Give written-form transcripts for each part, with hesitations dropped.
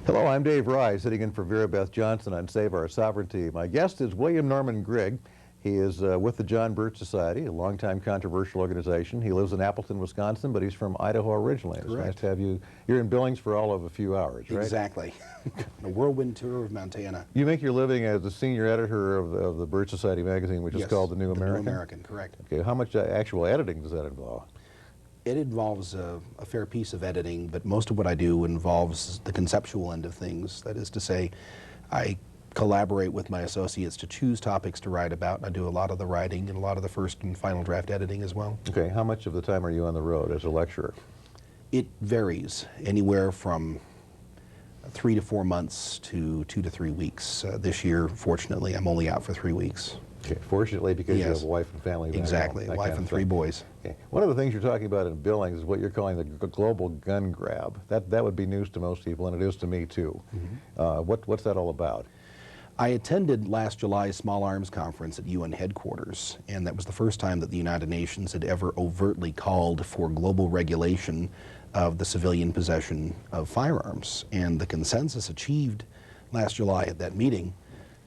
Hello, I'm Dave Rye, sitting in for Vera Beth Johnson on Save Our Sovereignty. My guest is William Norman Grigg. He is with the John Birch Society, a longtime controversial organization. He lives in Appleton, Wisconsin, but he's from Idaho originally. It's nice to have you. You're in Billings for all of a few hours, right? Exactly. A whirlwind tour of Montana. You make your living as the senior editor of the Birch Society magazine, which is called The New American? New American, correct. Okay, how much actual editing does that involve? It involves a fair piece of editing, but most of what I do involves the conceptual end of things. That is to say, I collaborate with my associates to choose topics to write about. I do a lot of the writing and a lot of the first and final draft editing as well. Okay, how much of the time are you on the road as a lecturer? It varies, anywhere from 3 to 4 months to 2 to 3 weeks. This year, fortunately, I'm only out for 3 weeks. Okay, fortunately, because you have a wife and family. Exactly, a wife and 3 boys. Okay. One of the things you're talking about in Billings is what you're calling the global gun grab. That would be news to most people, and it is to me too. What's that all about? I attended last July's Small Arms Conference at UN headquarters, and that was the first time that the United Nations had ever overtly called for global regulation of the civilian possession of firearms. And the consensus achieved last July at that meeting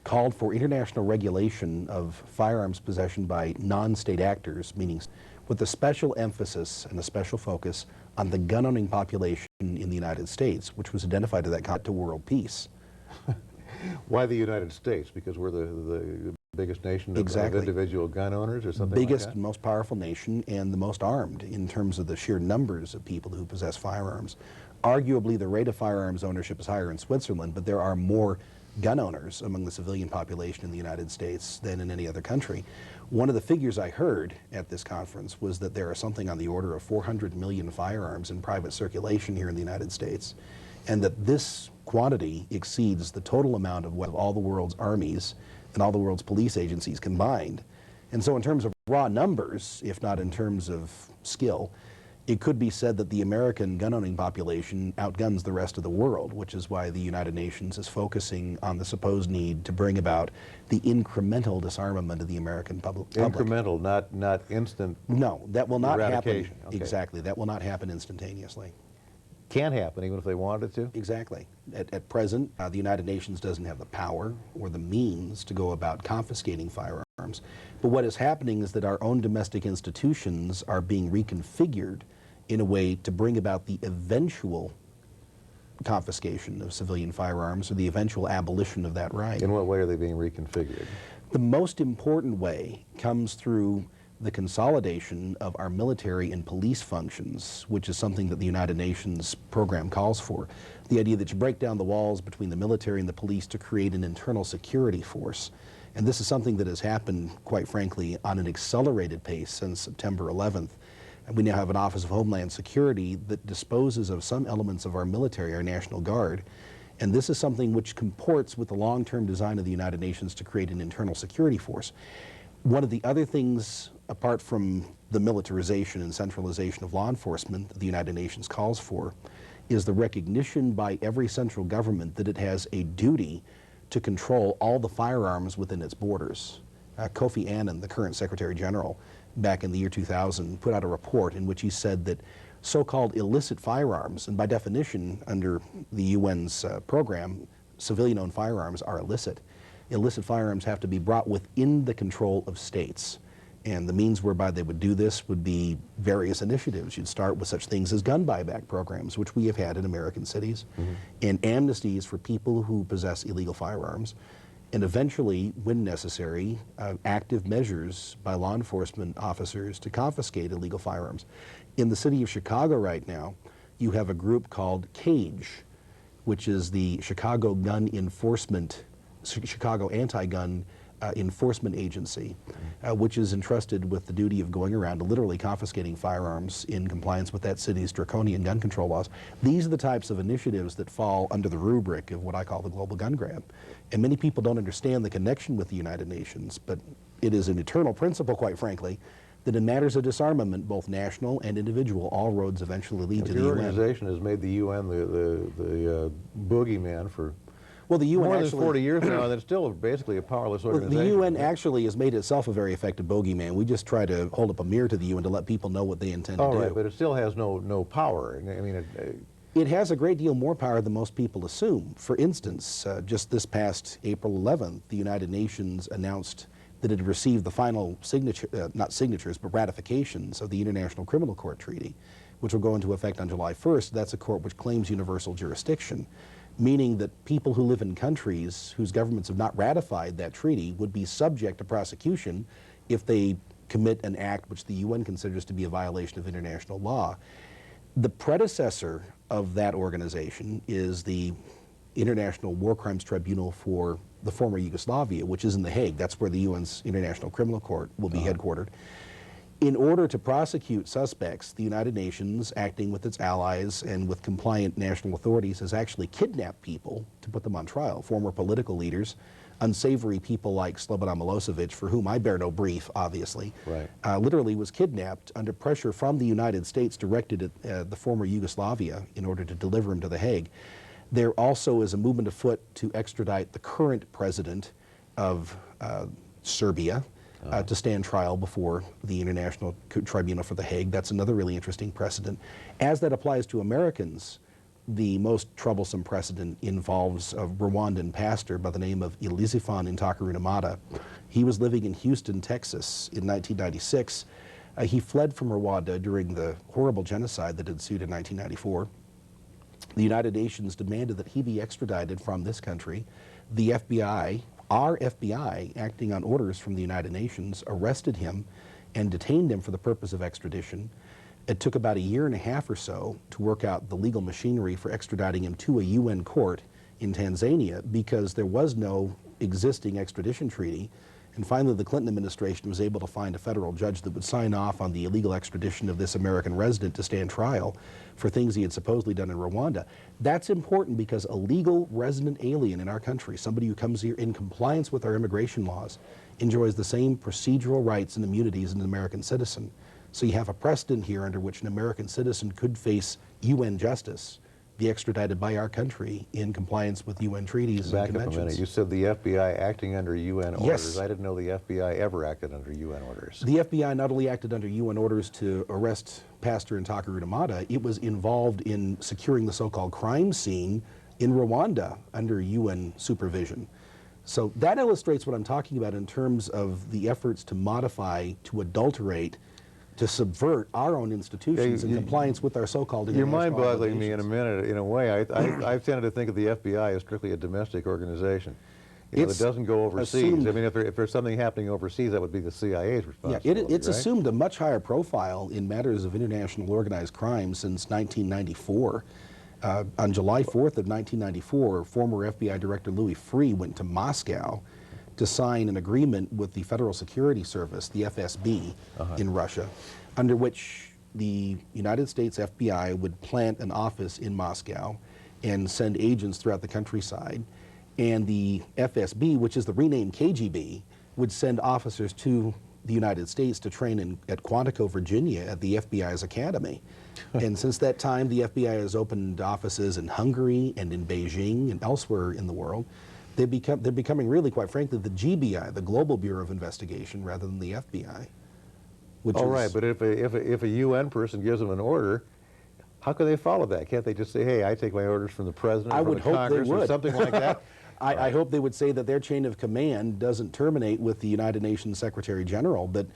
called for international regulation of firearms possession by non-state actors, meaning with a special emphasis and a special focus on the gun-owning population in the United States, which was identified as that to world peace. Why the United States? Because we're the biggest nation of individual gun owners or something biggest like that? and most powerful nation and the most armed in terms of the sheer numbers of people who possess firearms. Arguably, the rate of firearms ownership is higher in Switzerland, but there are more gun owners among the civilian population in the United States than in any other country. One of the figures I heard at this conference was that there are something on the order of 400 million firearms in private circulation here in the United States, and that this quantity exceeds the total amount of all the world's armies and all the world's police agencies combined. And so in terms of raw numbers, if not in terms of skill, it could be said that the American gun-owning population outguns the rest of the world, which is why the United Nations is focusing on the supposed need to bring about the incremental disarmament of the American public. Incremental, not instant. No, that will not happen. Okay. Exactly, that will not happen instantaneously. Can happen even if they wanted it to? Exactly. At present, the United Nations doesn't have the power or the means to go about confiscating firearms. But what is happening is that our own domestic institutions are being reconfigured in a way to bring about the eventual confiscation of civilian firearms or the eventual abolition of that right. In what way are they being reconfigured? The most important way comes through the consolidation of our military and police functions, which is something that the United Nations program calls for. The idea that you break down the walls between the military and the police to create an internal security force. And this is something that has happened, quite frankly, on an accelerated pace since September 11th. And we now have an Office of Homeland Security that disposes of some elements of our military, our National Guard. And this is something which comports with the long-term design of the United Nations to create an internal security force. One of the other things, apart from the militarization and centralization of law enforcement that the United Nations calls for, is the recognition by every central government that it has a duty to control all the firearms within its borders. Kofi Annan, the current Secretary General, back in the year 2000, put out a report in which he said that so-called illicit firearms, and by definition under the UN's program, civilian-owned firearms are illicit. Illicit firearms have to be brought within the control of states. And the means whereby they would do this would be various initiatives. You'd start with such things as gun buyback programs, which we have had in American cities, and amnesties for people who possess illegal firearms, and eventually, when necessary, active measures by law enforcement officers to confiscate illegal firearms. In the city of Chicago right now, you have a group called CAGE, which is the Chicago Anti-Gun Enforcement Agency, which is entrusted with the duty of going around and literally confiscating firearms in compliance with that city's draconian gun control laws. These are the types of initiatives that fall under the rubric of what I call the global gun grab. And many people don't understand the connection with the United Nations, but it is an eternal principle, quite frankly, that in matters of disarmament, both national and individual, all roads eventually lead to the UN. Your organization has made the UN the boogeyman for Well, the UN more actually, than 40 years now, and it's still basically a powerless organization. The UN actually has made itself a very effective bogeyman. We just try to hold up a mirror to the UN to let people know what they intend to do. Right, but it still has no power. I mean, It has a great deal more power than most people assume. For instance, just this past April 11th, the United Nations announced that it had received the final not signatures, but ratifications of the International Criminal Court Treaty, which will go into effect on July 1st. That's a court which claims universal jurisdiction, meaning that people who live in countries whose governments have not ratified that treaty would be subject to prosecution if they commit an act which the UN considers to be a violation of international law. The predecessor of that organization is the International War Crimes Tribunal for the former Yugoslavia, which is in The Hague. That's where the UN's International Criminal Court will be headquartered. In order to prosecute suspects, the United Nations, acting with its allies and with compliant national authorities, has actually kidnapped people to put them on trial, former political leaders, unsavory people like Slobodan Milosevic, for whom I bear no brief, obviously, literally was kidnapped under pressure from the United States directed at the former Yugoslavia in order to deliver him to The Hague. There also is a movement afoot to extradite the current president of Serbia to stand trial before the International Tribunal for The Hague. That's another really interesting precedent. As that applies to Americans, the most troublesome precedent involves a Rwandan pastor by the name of Elizifan Ntakarunimana. He was living in Houston, Texas in 1996. He fled from Rwanda during the horrible genocide that ensued in 1994. The United Nations demanded that he be extradited from this country. The FBI, our FBI, acting on orders from the United Nations, arrested him and detained him for the purpose of extradition. It took about a year and a half or so to work out the legal machinery for extraditing him to a UN court in Tanzania because there was no existing extradition treaty. And finally, the Clinton administration was able to find a federal judge that would sign off on the illegal extradition of this American resident to stand trial for things he had supposedly done in Rwanda. That's important because a legal resident alien in our country, somebody who comes here in compliance with our immigration laws, enjoys the same procedural rights and immunities as an American citizen. So you have a precedent here under which an American citizen could face UN justice, be extradited by our country in compliance with UN treaties and conventions. Back up a minute. You said the FBI acting under UN orders. Yes. I didn't know the FBI ever acted under UN orders. The FBI not only acted under UN orders to arrest Pastor Ntakarunimana, it was involved in securing the so-called crime scene in Rwanda under UN supervision. So that illustrates what I'm talking about in terms of the efforts to modify, to adulterate, to subvert our own institutions in compliance with our so-called international You're mind-boggling me obligations. in a minute. In a way, I've tended to think of the FBI as strictly a domestic organization. You know, that doesn't go overseas. I mean, if there's something happening overseas, that would be the CIA's responsibility. Yeah, it's right? assumed a much higher profile in matters of international organized crime since 1994. On July 4th of 1994, former FBI Director Louis Freeh went to Moscow to sign an agreement with the Federal Security Service, the FSB, in Russia, under which the United States FBI would plant an office in Moscow and send agents throughout the countryside. And the FSB, which is the renamed KGB, would send officers to the United States to train at Quantico, Virginia at the FBI's academy. And since that time, the FBI has opened offices in Hungary and in Beijing and elsewhere in the world. They're becoming really, quite frankly, the GBI, the Global Bureau of Investigation, rather than the FBI. All right, but if a UN person gives them an order, how can they follow that? Can't they just say, hey, I take my orders from the president or from the Congress or something like that? I hope they would say that their chain of command doesn't terminate with the United Nations Secretary General, but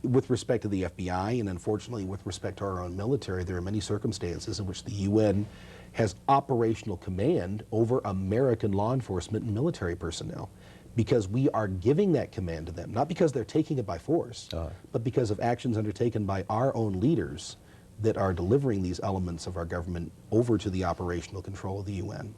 with respect to the FBI and unfortunately with respect to our own military, there are many circumstances in which the UN has operational command over American law enforcement and military personnel because we are giving that command to them, not because they're taking it by force, but because of actions undertaken by our own leaders that are delivering these elements of our government over to the operational control of the UN.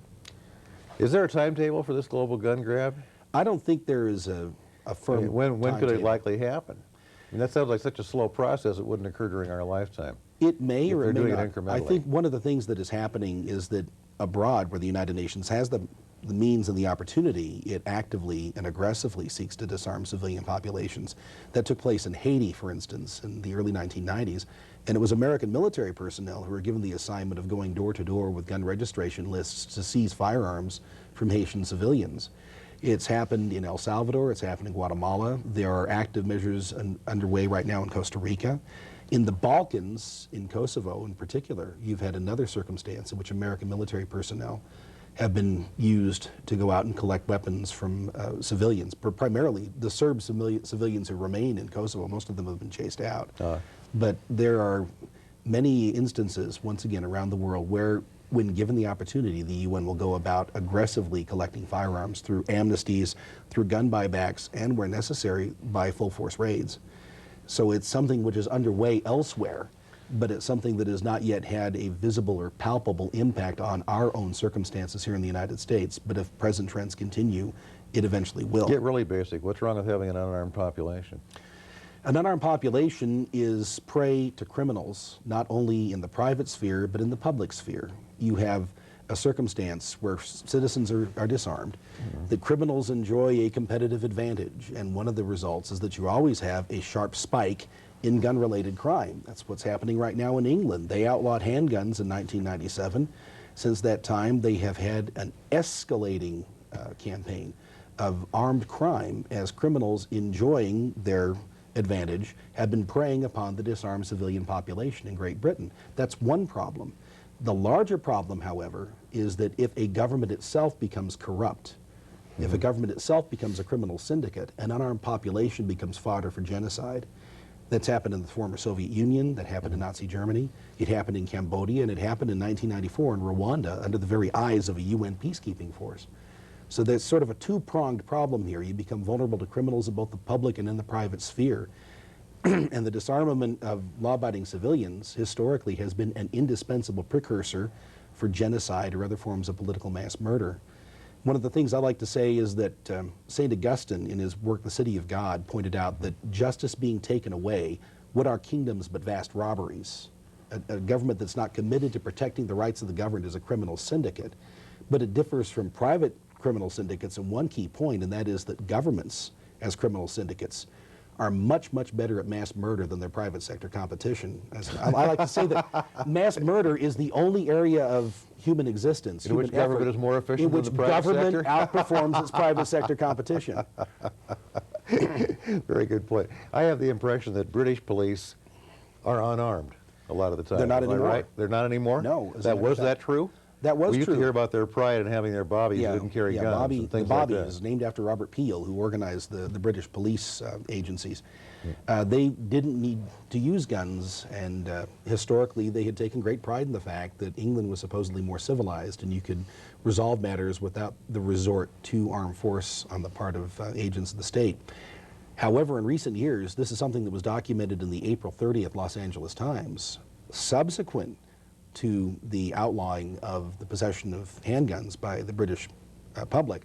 Is there a timetable for this global gun grab? I don't think there is a firm when could it timetable. likely happen? I mean, that sounds like such a slow process it wouldn't occur during our lifetime. It may or it may doing not. it incrementally. I think one of the things that is happening is that abroad, where the United Nations has the means and the opportunity, it actively and aggressively seeks to disarm civilian populations. That took place in Haiti, for instance, in the early 1990s, and it was American military personnel who were given the assignment of going door to door with gun registration lists to seize firearms from Haitian civilians. It's happened in El Salvador, it's happened in Guatemala. There are active measures underway right now in Costa Rica. In the Balkans, in Kosovo in particular, you've had another circumstance in which American military personnel have been used to go out and collect weapons from civilians, primarily the Serb civilians who remain in Kosovo. Most of them have been chased out. But there are many instances, once again, around the world where, when given the opportunity, the UN will go about aggressively collecting firearms through amnesties, through gun buybacks, and where necessary, by full force raids. So it's something which is underway elsewhere, but it's something that has not yet had a visible or palpable impact on our own circumstances here in the United States. But if present trends continue, it eventually will. Get really basic. What's wrong with having an unarmed population? An unarmed population is prey to criminals, not only in the private sphere, but in the public sphere. You have a circumstance where citizens are disarmed, that criminals enjoy a competitive advantage, and one of the results is that you always have a sharp spike in gun-related crime. That's what's happening right now in England. They outlawed handguns in 1997. Since that time, they have had an escalating campaign of armed crime as criminals enjoying their advantage have been preying upon the disarmed civilian population in Great Britain. That's one problem. The larger problem, however, is that if a government itself becomes corrupt, if a government itself becomes a criminal syndicate, an unarmed population becomes fodder for genocide. That's happened in the former Soviet Union, that happened in Nazi Germany, it happened in Cambodia, and it happened in 1994 in Rwanda under the very eyes of a UN peacekeeping force. So there's sort of a two-pronged problem here. You become vulnerable to criminals in both the public and in the private sphere. And the disarmament of law-abiding civilians historically has been an indispensable precursor for genocide or other forms of political mass murder. One of the things I like to say is that St. Augustine, in his work The City of God, pointed out that justice being taken away, what are kingdoms but vast robberies? A government that's not committed to protecting the rights of the governed is a criminal syndicate. But it differs from private criminal syndicates in one key point, and that is that governments, as criminal syndicates, are much, much better at mass murder than their private sector competition. I like to say that mass murder is the only area of human existence, in which government is more efficient than the private sector? In which government outperforms its private sector competition. Very good point. I have the impression that British police are unarmed a lot of the time. They're not anymore. Right? They're not anymore? No. Was that true? That was true. We used to hear about their pride in having their bobbies who didn't carry guns and things like that. The Bobby is named after Robert Peel, who organized the British police agencies. They didn't need to use guns, and historically they had taken great pride in the fact that England was supposedly more civilized and you could resolve matters without the resort to armed force on the part of agents of the state. However, in recent years, this is something that was documented in the April 30th Los Angeles Times. Subsequent to the outlawing of the possession of handguns by the British public,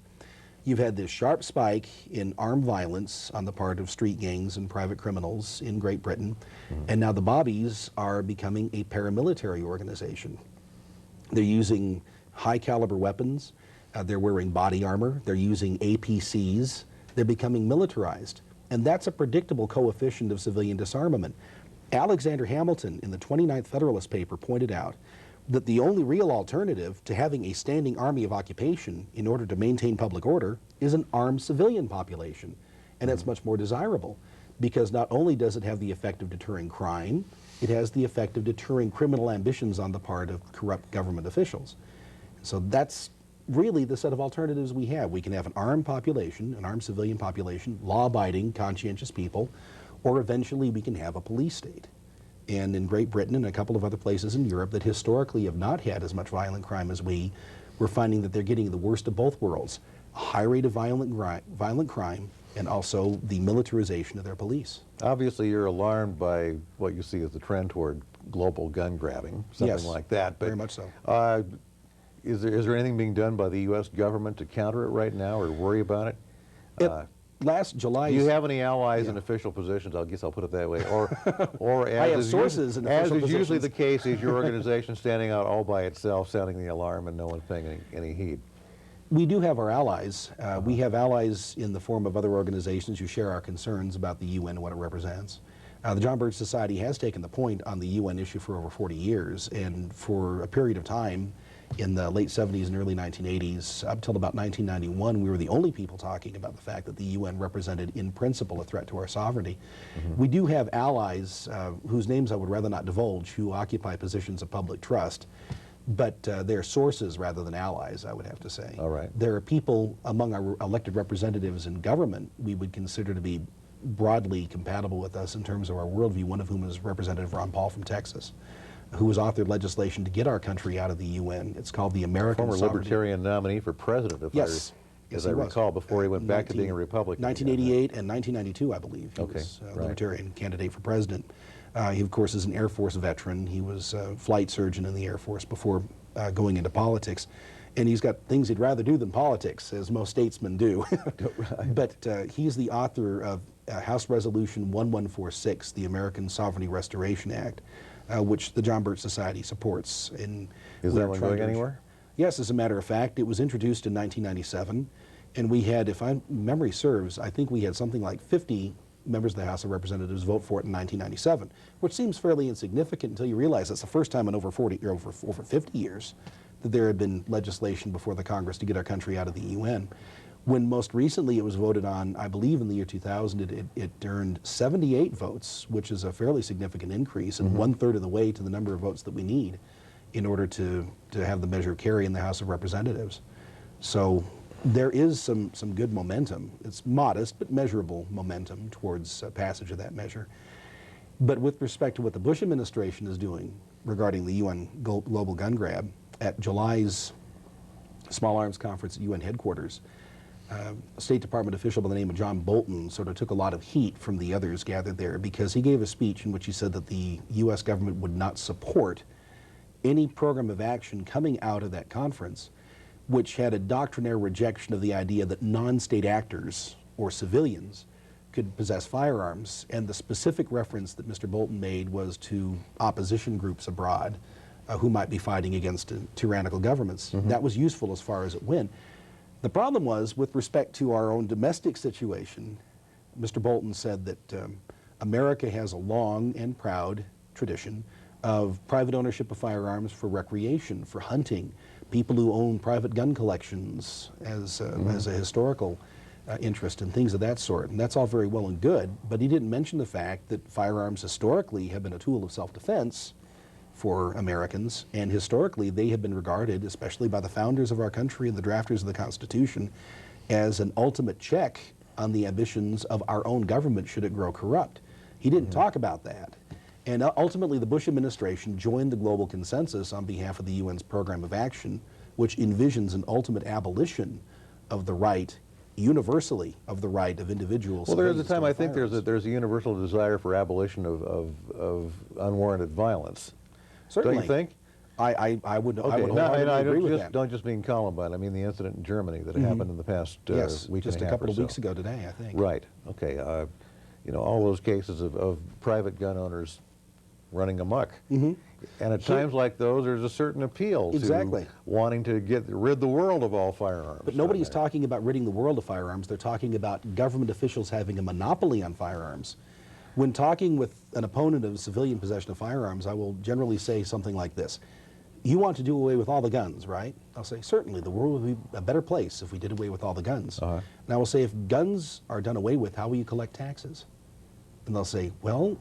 you've had this sharp spike in armed violence on the part of street gangs and private criminals in Great Britain, and now the Bobbies are becoming a paramilitary organization. They're using high caliber weapons, they're wearing body armor, they're using APCs, they're becoming militarized, and that's a predictable coefficient of civilian disarmament. Alexander Hamilton, in the 29th Federalist paper, pointed out that the only real alternative to having a standing army of occupation in order to maintain public order is an armed civilian population. And it's much more desirable because not only does it have the effect of deterring crime, it has the effect of deterring criminal ambitions on the part of corrupt government officials. So that's really the set of alternatives we have. We can have an armed population, an armed civilian population, law-abiding, conscientious people, or eventually we can have a police state. And in Great Britain and a couple of other places in Europe that historically have not had as much violent crime as we're finding that they're getting the worst of both worlds. A high rate of violent crime and also the militarization of their police. Obviously you're alarmed by what you see as the trend toward global gun grabbing, something like that. But very much so. Is there anything being done by the U.S. government to counter it right now or worry about it? Last July. Do you have any allies in official positions? I guess I'll put it that way. Or as I have sources in official positions. As is usually the case, is your organization standing out all by itself, sounding the alarm, and no one's paying any heed? We do have our allies. We have allies in the form of other organizations who share our concerns about the UN and what it represents. The John Birch Society has taken the point on the UN issue for over 40 years, and for a period of time, in the late 70s and early 1980s, up till about 1991, we were the only people talking about the fact that the UN represented, in principle, a threat to our sovereignty. We do have allies whose names I would rather not divulge, who occupy positions of public trust, but they're sources rather than allies, I would have to say. All right. There are people among our elected representatives in government we would consider to be broadly compatible with us in terms of our worldview, one of whom is Representative Ron Paul from Texas, who has authored legislation to get our country out of the UN. It's called the American Former Sovereignty. Libertarian nominee for president, Yes. as I recall, before he went back to being a Republican. 1988 and 1992, I believe. He was a Libertarian candidate for president. He, of course, is an Air Force veteran. He was a flight surgeon in the Air Force before going into politics. And he's got things he'd rather do than politics, as most statesmen do. But he's the author of House Resolution 1146, the American Sovereignty Restoration Act, which the John Birch Society supports. Is that one going anywhere? Yes, as a matter of fact. It was introduced in 1997, and we had, if memory serves, I think we had something like 50 members of the House of Representatives vote for it in 1997, which seems fairly insignificant until you realize it's the first time in over 50 years that there had been legislation before the Congress to get our country out of the UN. When most recently it was voted on, I believe in the year 2000, it earned 78 votes, which is a fairly significant increase, and 1/3 of the way to the number of votes that we need in order to have the measure carry in the House of Representatives. So there is some good momentum. It's modest but measurable momentum towards passage of that measure. But with respect to what the Bush administration is doing regarding the UN global gun grab, at July's Small Arms Conference at UN headquarters, a State Department official by the name of John Bolton sort of took a lot of heat from the others gathered there because he gave a speech in which he said that the U.S. government would not support any program of action coming out of that conference which had a doctrinaire rejection of the idea that non-state actors or civilians could possess firearms. And the specific reference that Mr. Bolton made was to opposition groups abroad who might be fighting against tyrannical governments. That was useful as far as it went. The problem was, with respect to our own domestic situation, Mr. Bolton said that America has a long and proud tradition of private ownership of firearms for recreation, for hunting, people who own private gun collections as a historical interest and things of that sort. And that's all very well and good, but he didn't mention the fact that firearms historically have been a tool of self-defense for Americans, and historically they have been regarded, especially by the founders of our country and the drafters of the Constitution, as an ultimate check on the ambitions of our own government should it grow corrupt. He didn't talk about that. And ultimately the Bush administration joined the global consensus on behalf of the UN's program of action, which envisions an ultimate abolition of the right, universally, of the right of individuals. Well, there is a time I think there's a universal desire for abolition of unwarranted violence. Certainly. Don't you think? I would Okay. wholeheartedly agree with that. Don't just mean Columbine. I mean the incident in Germany that happened in the past Yes, week just and a a half couple or of so. weeks ago today, I think. Right. Okay. You know, all those cases of private gun owners running amok. And at times like those, there's a certain appeal to wanting to rid the world of all firearms. But nobody's talking about ridding the world of firearms. They're talking about government officials having a monopoly on firearms. When talking with an opponent of civilian possession of firearms, I will generally say something like this. You want to do away with all the guns, right? I'll say, certainly, the world would be a better place if we did away with all the guns. And I will say, if guns are done away with, how will you collect taxes? And they'll say, well,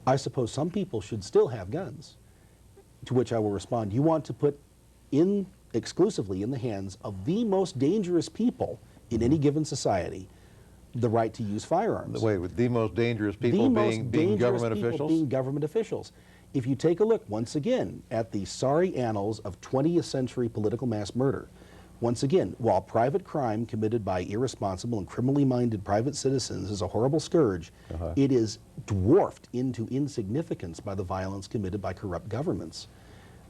I suppose some people should still have guns. To which I will respond, you want to put exclusively in the hands of the most dangerous people in any given society the right to use firearms. Wait, with the most dangerous people being government officials? Being government officials. If you take a look, once again, at the sorry annals of 20th century political mass murder, once again, while private crime committed by irresponsible and criminally minded private citizens is a horrible scourge, it is dwarfed into insignificance by the violence committed by corrupt governments.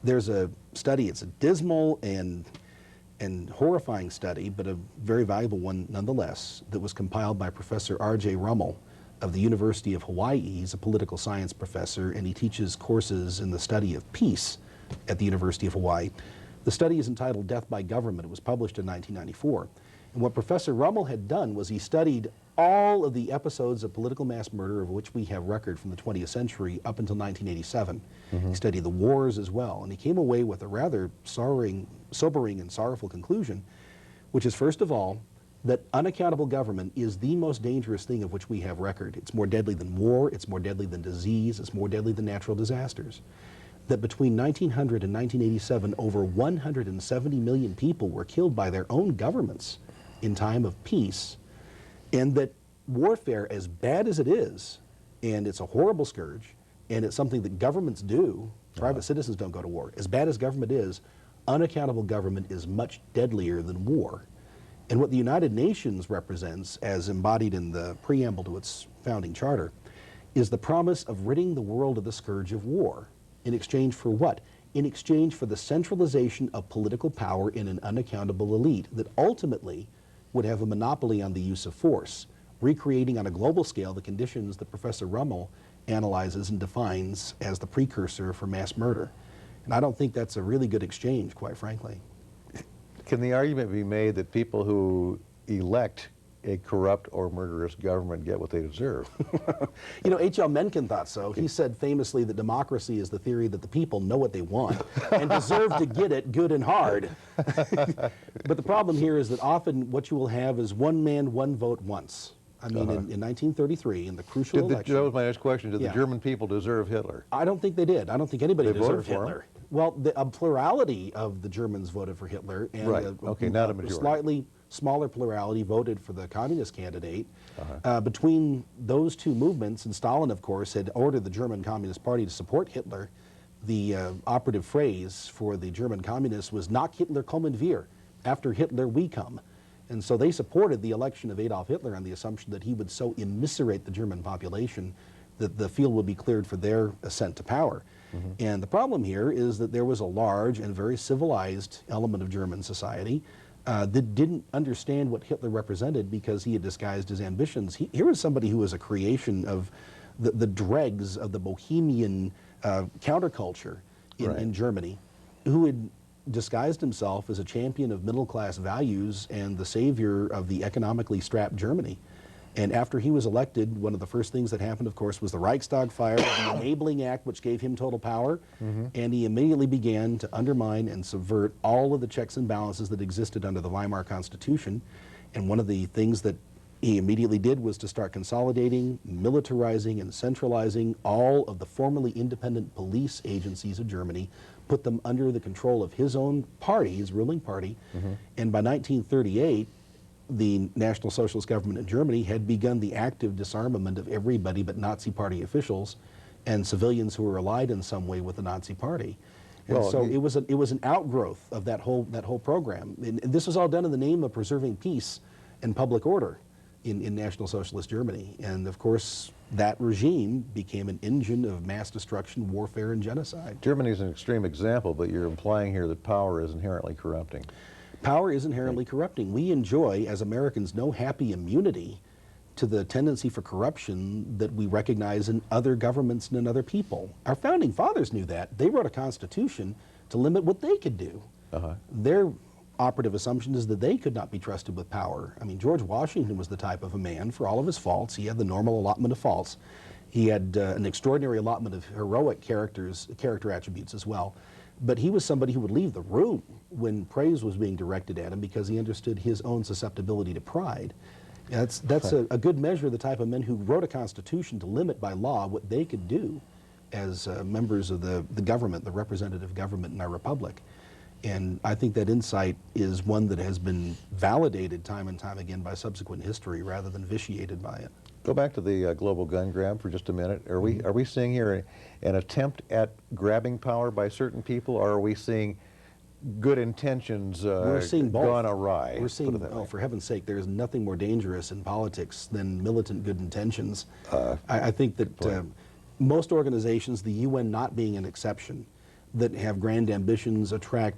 There's a study, it's a dismal and horrifying study, but a very valuable one nonetheless, that was compiled by Professor R.J. Rummel of the University of Hawaii. He's a political science professor, and he teaches courses in the study of peace at the University of Hawaii. The study is entitled Death by Government. It was published in 1994. And what Professor Rummel had done was he studied all of the episodes of political mass murder of which we have record from the 20th century up until 1987. He studied the wars as well, and he came away with a rather sobering and sorrowful conclusion, which is, first of all, that unaccountable government is the most dangerous thing of which we have record. It's more deadly than war, it's more deadly than disease, it's more deadly than natural disasters. That between 1900 and 1987, over 170 million people were killed by their own governments in time of peace, and that warfare, as bad as it is, and it's a horrible scourge, and it's something that governments do, private citizens don't go to war, as bad as government is, unaccountable government is much deadlier than war. And what the United Nations represents, as embodied in the preamble to its founding charter, is the promise of ridding the world of the scourge of war. In exchange for what? In exchange for the centralization of political power in an unaccountable elite that ultimately would have a monopoly on the use of force, recreating on a global scale the conditions that Professor Rummel analyzes and defines as the precursor for mass murder. And I don't think that's a really good exchange, quite frankly. Can the argument be made that people who elect a corrupt or murderous government get what they deserve? You know, H.L. Mencken thought so. He said famously that democracy is the theory that the people know what they want and deserve to get it good and hard. But the problem here is that often what you will have is one man, one vote once. I mean, in 1933, in the crucial election... That was my next question. Did the German people deserve Hitler? I don't think they did. I don't think anybody deserved for Hitler. Well, a plurality of the Germans voted for Hitler, and not a majority. Slightly smaller plurality voted for the communist candidate. Between those two movements, and Stalin, of course, had ordered the German Communist Party to support Hitler, the operative phrase for the German communists was "Nach Hitler kommen wir," after Hitler we come. And so they supported the election of Adolf Hitler on the assumption that he would so immiserate the German population that the field would be cleared for their ascent to power. And the problem here is that there was a large and very civilized element of German society that didn't understand what Hitler represented because he had disguised his ambitions. Here was somebody who was a creation of the dregs of the Bohemian counterculture in Germany, who had disguised himself as a champion of middle-class values and the savior of the economically strapped Germany. And after he was elected, one of the first things that happened, of course, was the Reichstag fire, the Enabling Act, which gave him total power. And he immediately began to undermine and subvert all of the checks and balances that existed under the Weimar Constitution. And one of the things that he immediately did was to start consolidating, militarizing, and centralizing all of the formerly independent police agencies of Germany, put them under the control of his own party, his ruling party. And by 1938, the National Socialist government in Germany had begun the active disarmament of everybody but Nazi Party officials and civilians who were allied in some way with the Nazi Party. And so it was an outgrowth of that whole program. And this was all done in the name of preserving peace and public order in National Socialist Germany. And of course, that regime became an engine of mass destruction, warfare, and genocide. Germany is an extreme example, but you're implying here that power is inherently corrupting. Power is inherently corrupting. We enjoy, as Americans, no happy immunity to the tendency for corruption that we recognize in other governments and in other people. Our founding fathers knew that. They wrote a constitution to limit what they could do. Their operative assumption is that they could not be trusted with power. I mean, George Washington was the type of a man, for all of his faults, he had the normal allotment of faults. He had an extraordinary allotment of heroic character attributes as well. But he was somebody who would leave the room when praise was being directed at him because he understood his own susceptibility to pride. That's a good measure of the type of men who wrote a constitution to limit by law what they could do as members of the government, the representative government in our republic. And I think that insight is one that has been validated time and time again by subsequent history rather than vitiated by it. Go back to the global gun grab for just a minute. Are we seeing here an attempt at grabbing power by certain people, or are we seeing good intentions gone awry? We're seeing, oh, for heaven's sake, there's nothing more dangerous in politics than militant good intentions. I think that most organizations, the UN not being an exception, that have grand ambitions attract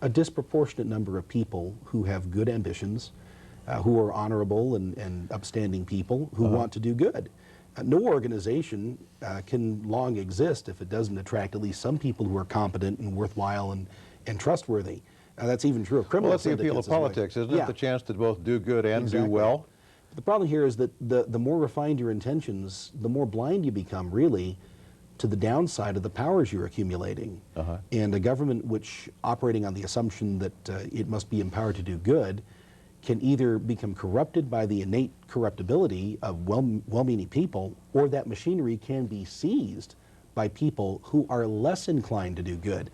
a disproportionate number of people who have good ambitions, who are honorable and upstanding people who want to do good. No organization can long exist if it doesn't attract at least some people who are competent and worthwhile and trustworthy. That's even true of criminal Well, that's the appeal of politics, isn't it? The chance to both do good and do well. The problem here is that the more refined your intentions, the more blind you become, really, to the downside of the powers you're accumulating. And a government which, operating on the assumption that it must be empowered to do good, can either become corrupted by the innate corruptibility of well-meaning people, or that machinery can be seized by people who are less inclined to do good.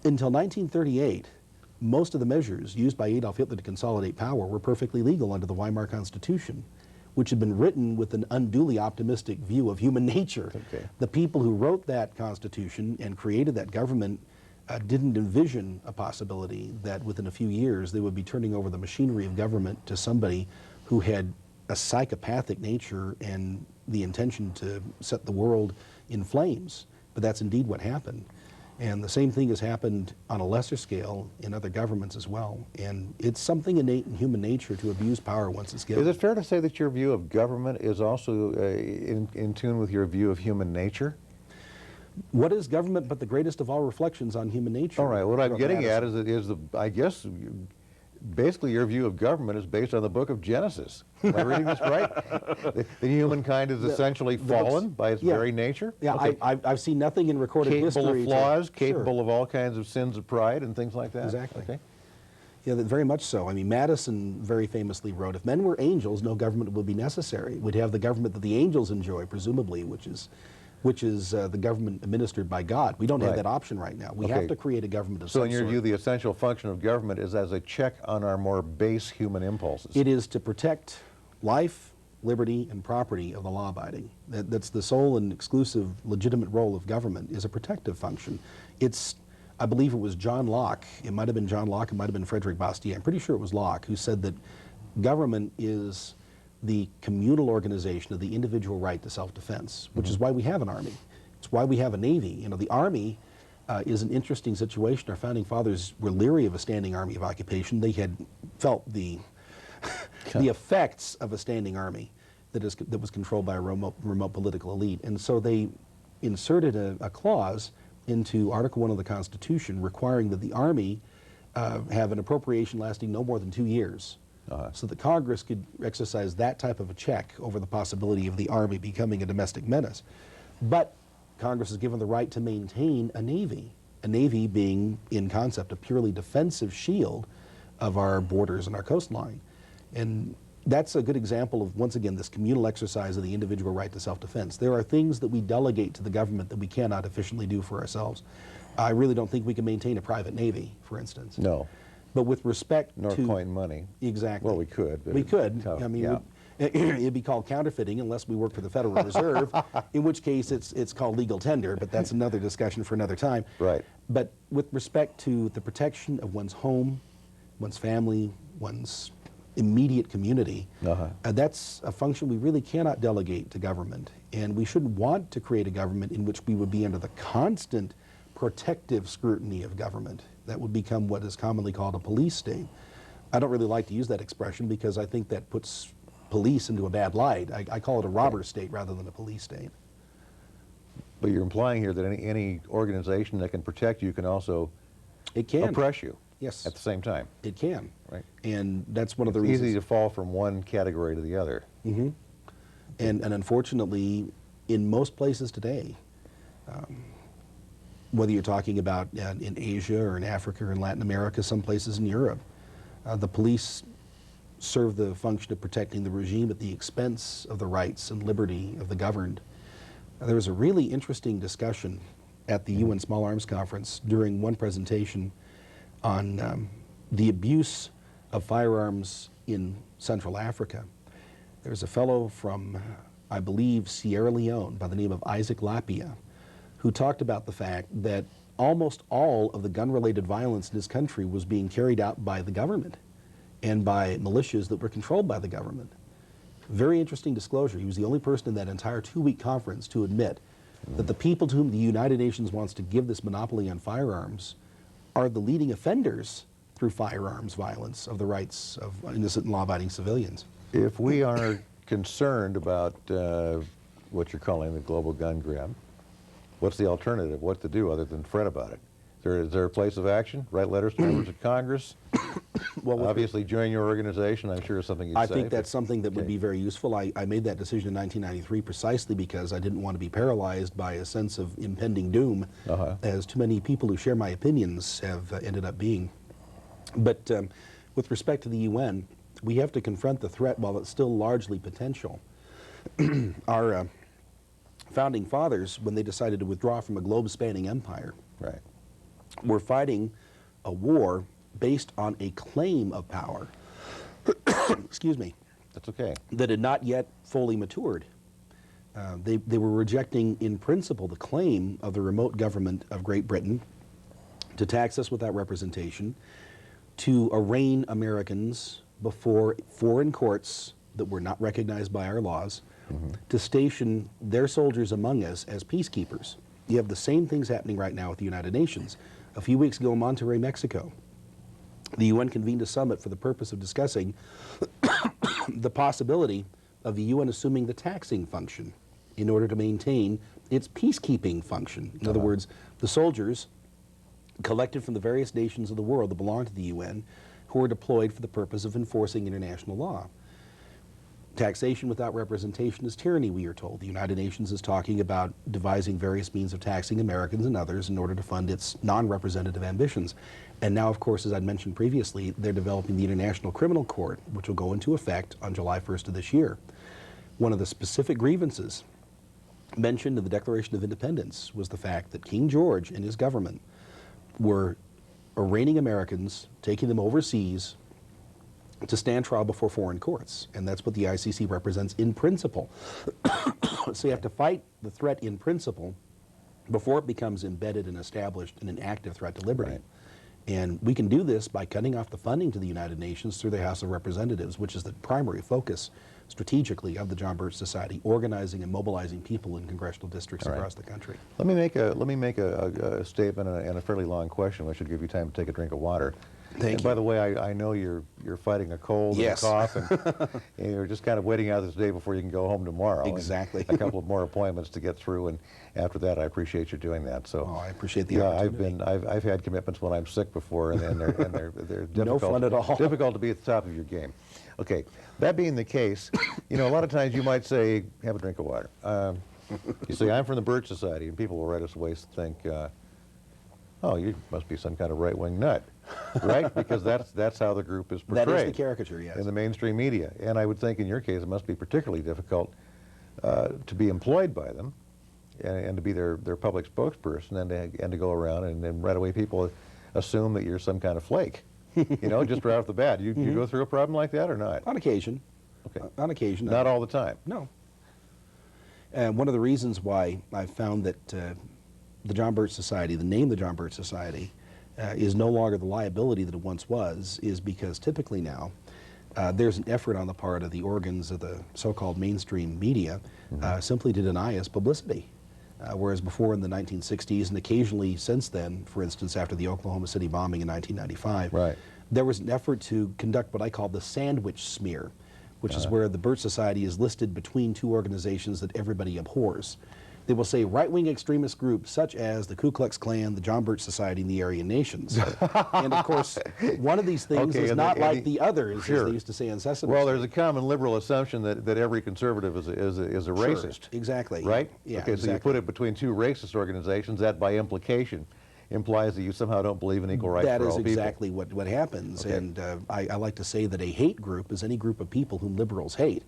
Until 1938, most of the measures used by Adolf Hitler to consolidate power were perfectly legal under the Weimar Constitution, which had been written with an unduly optimistic view of human nature. The people who wrote that Constitution and created that government didn't envision a possibility that within a few years they would be turning over the machinery of government to somebody who had a psychopathic nature and the intention to set the world in flames. But that's indeed what happened. And the same thing has happened on a lesser scale in other governments as well. And it's something innate in human nature to abuse power once it's given. Is it fair to say that your view of government is also in tune with your view of human nature? What is government but the greatest of all reflections on human nature? All right, what I'm getting at is I guess, basically your view of government is based on the book of Genesis. Am I reading this right? The humankind is essentially fallen by its very nature? Yeah, Okay. I've seen nothing in recorded history. Capable of flaws, capable of all kinds of sins of pride and things like that? Exactly. Okay. Yeah, very much so. I mean, Madison very famously wrote, if men were angels, no government would be necessary. We'd have the government that the angels enjoy, presumably, which is the government administered by God. We don't have that option right now. We have to create a government of some So in your sort. view, the essential function of government is as a check on our more base human impulses? It is to protect life, liberty, and property of the law-abiding. That's the sole and exclusive legitimate role of government, is a protective function. It's, I believe it was John Locke, it might have been John Locke, it might have been Frederick Bastiat, I'm pretty sure it was Locke, who said that government is the communal organization of the individual right to self-defense, which is why we have an army. It's why we have a navy. You know, the army is an interesting situation. Our founding fathers were leery of a standing army of occupation. They had felt the effects of a standing army that was controlled by a remote political elite. And so they inserted a clause into Article 1 of the Constitution requiring that the army have an appropriation lasting no more than 2 years. So that Congress could exercise that type of a check over the possibility of the Army becoming a domestic menace. But Congress is given the right to maintain a Navy being, in concept, a purely defensive shield of our borders and our coastline. And that's a good example of, once again, this communal exercise of the individual right to self-defense. There are things that we delegate to the government that we cannot efficiently do for ourselves. I really don't think we can maintain a private Navy, for instance. No. But with respect Nor to... coin money. Exactly. Well, we could. We could. Tough. I mean, Yeah. it'd be called counterfeiting unless we work for the Federal Reserve, in which case it's called legal tender, but that's another discussion for another time. Right. But with respect to the protection of one's home, one's family, one's immediate community, that's a function we really cannot delegate to government. And we shouldn't want to create a government in which we would be under the constant protective scrutiny of government. That would become what is commonly called a police state. I don't really like to use that expression because I think that puts police into a bad light. I call it a robber state rather than a police state. But you're implying here that any organization that can protect you can also oppress you. Yes. At the same time. It can. Right. And that's one of the It's reasons. easy to fall from one category to the other. And unfortunately, in most places today, whether you're talking about in Asia or in Africa or in Latin America, some places in Europe, the police serve the function of protecting the regime at the expense of the rights and liberty of the governed. There was a really interesting discussion at the UN Small Arms Conference during one presentation on the abuse of firearms in Central Africa. There's a fellow from, I believe, Sierra Leone by the name of Isaac Lapia, who talked about the fact that almost all of the gun-related violence in his country was being carried out by the government and by militias that were controlled by the government. Very interesting disclosure. He was the only person in that entire 2-week conference to admit that the people to whom the United Nations wants to give this monopoly on firearms are the leading offenders through firearms violence of the rights of innocent and law-abiding civilians. If we are concerned about what you're calling the global gun grab, what's the alternative? What to do other than fret about it? Is Is there a place of action? Write letters to members of Congress? Well, Obviously, join your organization, I'm sure is something you'd say. I think that's something that would be very useful. I made that decision in 1993 precisely because I didn't want to be paralyzed by a sense of impending doom, as too many people who share my opinions have ended up being. But with respect to the UN, we have to confront the threat while it's still largely potential. Our founding fathers, when they decided to withdraw from a globe-spanning empire, Right. were fighting a war based on a claim of power, excuse me, That's okay. that had not yet fully matured. They were rejecting in principle the claim of the remote government of Great Britain to tax us without representation, to arraign Americans before foreign courts that were not recognized by our laws, to station their soldiers among us as peacekeepers. You have the same things happening right now with the United Nations. A few weeks ago in Monterrey, Mexico, the UN convened a summit for the purpose of discussing the possibility of the UN assuming the taxing function in order to maintain its peacekeeping function. In other words, the soldiers collected from the various nations of the world that belong to the UN who are deployed for the purpose of enforcing international law. Taxation without representation is tyranny, we are told. The United Nations is talking about devising various means of taxing Americans and others in order to fund its non-representative ambitions. And now, of course, as I mentioned previously, they're developing the International Criminal Court, which will go into effect on July 1st of this year. One of the specific grievances mentioned in the Declaration of Independence was the fact that King George and his government were arraigning Americans, taking them overseas to stand trial before foreign courts. And that's what the ICC represents in principle. So you have to fight the threat in principle before it becomes embedded and established in an active threat to liberty. Right. And we can do this by cutting off the funding to the United Nations through the House of Representatives, which is the primary focus strategically of the John Birch Society, organizing and mobilizing people in congressional districts across the country. Let me make a statement and a fairly long question, which should give you time to take a drink of water. Thank you. By the way, I know you're fighting a cold and a cough, and you're just kind of waiting out this day before you can go home tomorrow. Exactly. A couple of more appointments to get through, and after that, I appreciate you doing that. So, I appreciate the opportunity. I've had commitments when I'm sick before, and they're difficult. No fun at all. Difficult to be at the top of your game. Okay, that being the case, a lot of times you might say, have a drink of water. You say, I'm from the Birch Society, and people will right away think, oh, you must be some kind of right-wing nut, right? Because that's how the group is portrayed. That is the caricature, yes. In the mainstream media. And I would think in your case it must be particularly difficult to be employed by them and to be their public spokesperson and to go around and then right away people assume that you're some kind of flake, just right off the bat. You go through a problem like that or not? On occasion. Okay. On occasion. Not all the time? No. And one of the reasons why I found that the John Birch Society, the name the John Birch Society, is no longer the liability that it once was, is because typically now there's an effort on the part of the organs of the so-called mainstream media simply to deny us publicity. Whereas before in the 1960s and occasionally since then, for instance after the Oklahoma City bombing in 1995, there was an effort to conduct what I call the sandwich smear, which is where the Birch Society is listed between two organizations that everybody abhors. They will say right-wing extremist groups such as the Ku Klux Klan, the John Birch Society, and the Aryan Nations. And of course, one of these things is not like the others, as they used to say in Sesame Well, Street. there's a common liberal assumption that every conservative is a racist. Exactly. Right? Yeah, okay, so you put it between two racist organizations, that by implication implies that you somehow don't believe in equal rights for all people. That is exactly what happens. Okay. And I like to say that a hate group is any group of people whom liberals hate.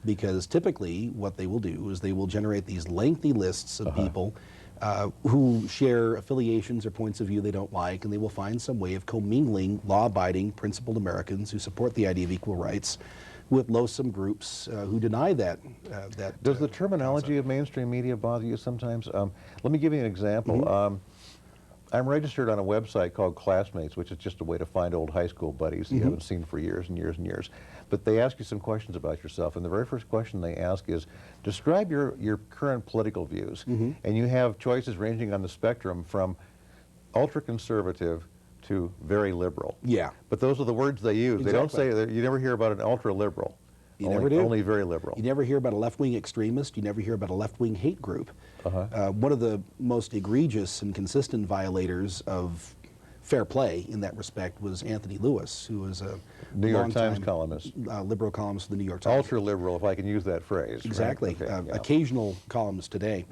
Because typically what they will do is they will generate these lengthy lists of people who share affiliations or points of view they don't like, and they will find some way of commingling law-abiding, principled Americans who support the idea of equal rights with loathsome groups who deny that. Does the terminology of mainstream media bother you sometimes? Let me give you an example. I'm registered on a website called Classmates, which is just a way to find old high school buddies you haven't seen for years and years and years. But they ask you some questions about yourself, and the very first question they ask is, describe your current political views. And you have choices ranging on the spectrum from ultra-conservative to very liberal. Yeah. But those are the words they use. Exactly. They don't say, you never hear about an ultra-liberal. You never do. Only very liberal. You never hear about a left-wing extremist. You never hear about a left-wing hate group. One of the most egregious and consistent violators of fair play in that respect was Anthony Lewis, who was a New York Times columnist. Liberal columnist for the New York Times. Ultra-liberal, if I can use that phrase. Exactly. Right? Okay, yeah. Occasional columnist today.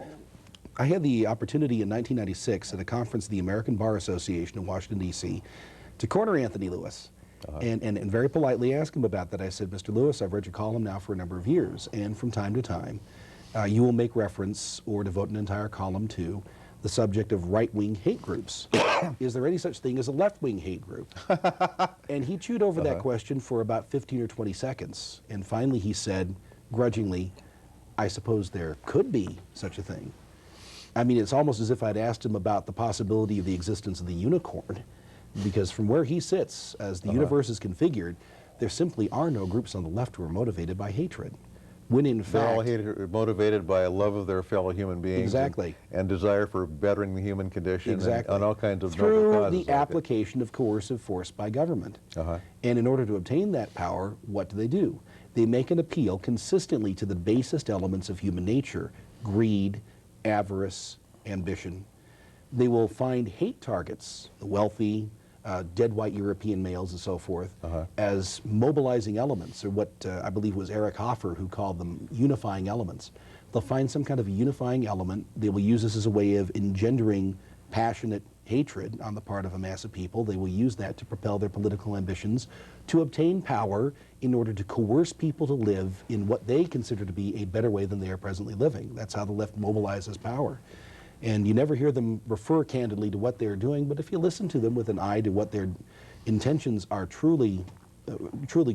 I had the opportunity in 1996 at a conference of the American Bar Association in Washington, D.C. to corner Anthony Lewis and very politely ask him about that. I said, Mr. Lewis, I've read your column now for a number of years, and from time to time you will make reference or devote an entire column to the subject of right-wing hate groups. Is there any such thing as a left-wing hate group? And he chewed over that question for about 15 or 20 seconds, and finally he said, grudgingly, I suppose there could be such a thing. I mean, it's almost as if I'd asked him about the possibility of the existence of the unicorn, because from where he sits, as the universe is configured, there simply are no groups on the left who are motivated by hatred. When in They're fact... all motivated by a love of their fellow human beings. Exactly. And desire for bettering the human condition. Exactly. And all kinds of noble through causes the application of coercive force by government. And in order to obtain that power, what do? They make an appeal consistently to the basest elements of human nature: greed, avarice, ambition. They will find hate targets, the wealthy, dead white European males and so forth, as mobilizing elements, or what I believe was Eric Hoffer who called them unifying elements. They'll find some kind of a unifying element. They will use this as a way of engendering passionate hatred on the part of a mass of people. They will use that to propel their political ambitions, to obtain power in order to coerce people to live in what they consider to be a better way than they are presently living. That's how the left mobilizes power. And you never hear them refer candidly to what they're doing, but if you listen to them with an eye to what their intentions are truly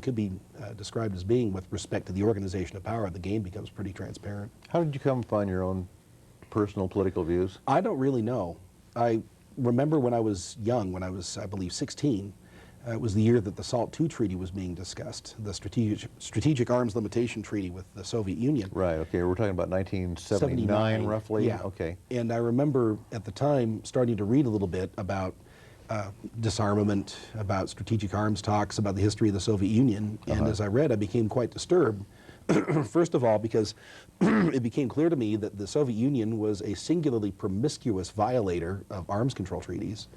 could be described as being with respect to the organization of power, the game becomes pretty transparent. How did you come upon your own personal political views? I don't really know. I remember when I was young, when I was, I believe, 16, it was the year that the SALT II Treaty was being discussed, the Strategic Arms Limitation Treaty with the Soviet Union. Right, okay, we're talking about 1979 roughly? Yeah. Okay. And I remember at the time starting to read a little bit about disarmament, about strategic arms talks, about the history of the Soviet Union. And as I read, I became quite disturbed. First of all, because it became clear to me that the Soviet Union was a singularly promiscuous violator of arms control treaties.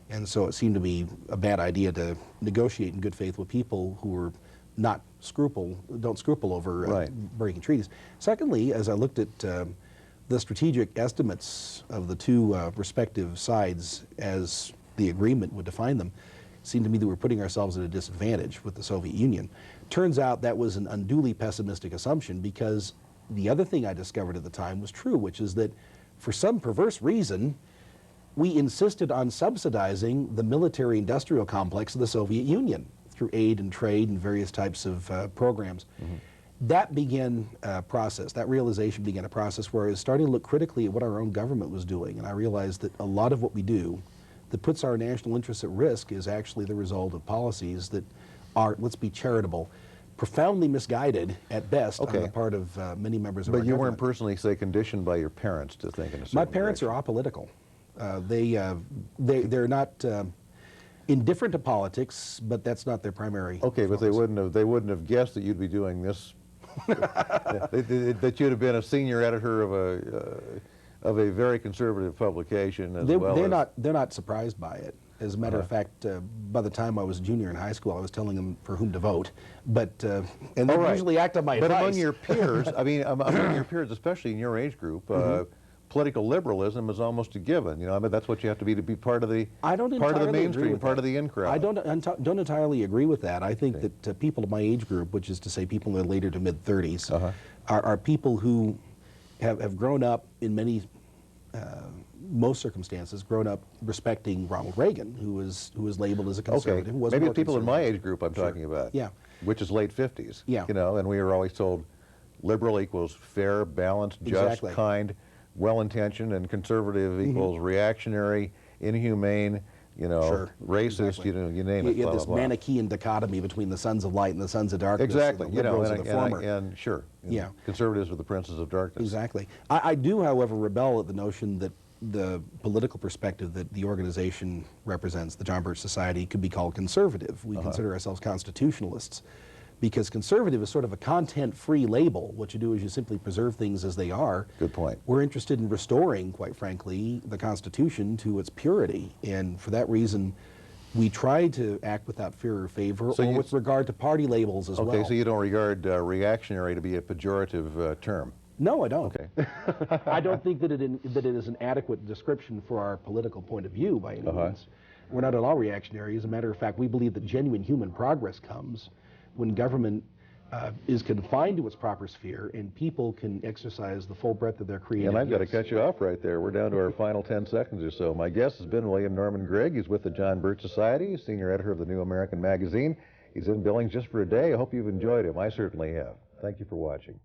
And so it seemed to be a bad idea to negotiate in good faith with people who were don't scruple over breaking treaties. Secondly, as I looked at the strategic estimates of the two respective sides as the agreement would define them, it seemed to me that we're putting ourselves at a disadvantage with the Soviet Union. Turns out that was an unduly pessimistic assumption, because the other thing I discovered at the time was true, which is that for some perverse reason, we insisted on subsidizing the military-industrial complex of the Soviet Union through aid and trade and various types of programs. That began a process, that realization began a process where I was starting to look critically at what our own government was doing, and I realized that a lot of what we do that puts our national interests at risk is actually the result of policies that are, let's be charitable, profoundly misguided at best on the part of many members of our government. But you weren't personally, say, conditioned by your parents to think in a certain My parents direction. are apolitical. They're not indifferent to politics, but that's not their primary Okay, but focus. they wouldn't have guessed that you'd be doing this. That you'd have been a senior editor of a very conservative publication, as They're not surprised by it. As a matter of fact, by the time I was a junior in high school, I was telling them for whom to vote. But and they usually act on my advice. But among your peers, I mean, among your peers, especially in your age group, political liberalism is almost a given. You know, I mean, that's what you have to be part of the mainstream, part of the in crowd. I don't entirely agree with that. I think that people of my age group, which is to say people in their later to mid 30s, are people who have grown up in most circumstances, grown up respecting Ronald Reagan, who was labeled as a conservative. Okay, maybe people in my age group I'm talking about. Yeah. Which is late 50s. Yeah. You know, and we were always told liberal equals fair, balanced, just, kind, well-intentioned, and conservative equals reactionary, inhumane, you know, racist, you know, you name it. You have blah, this blah, blah. Manichaean dichotomy between the sons of light and the sons of darkness. Exactly. The You know, liberals are the former. and sure. Yeah. Conservatives are the princes of darkness. Exactly. I do, however, rebel at the notion that the political perspective that the organization represents, the John Birch Society, could be called conservative. We consider ourselves constitutionalists. because conservative is sort of a content-free label. What you do is you simply preserve things as they are. Good point. We're interested in restoring, quite frankly, the Constitution to its purity, and for that reason, we try to act without fear or favor, So or with regard to party labels as well. Okay, so you don't regard reactionary to be a pejorative term? No, I don't. Okay. I don't think that it is an adequate description for our political point of view by any means. We're not at all reactionary. As a matter of fact, we believe that genuine human progress comes when government is confined to its proper sphere and people can exercise the full breadth of their creative And I've got to gifts. cut you off right there. We're down to our final 10 seconds or so. My guest has been William Norman Grigg. He's with the John Birch Society, senior editor of the New American Magazine. He's in Billings just for a day. I hope you've enjoyed him. I certainly have. Thank you for watching.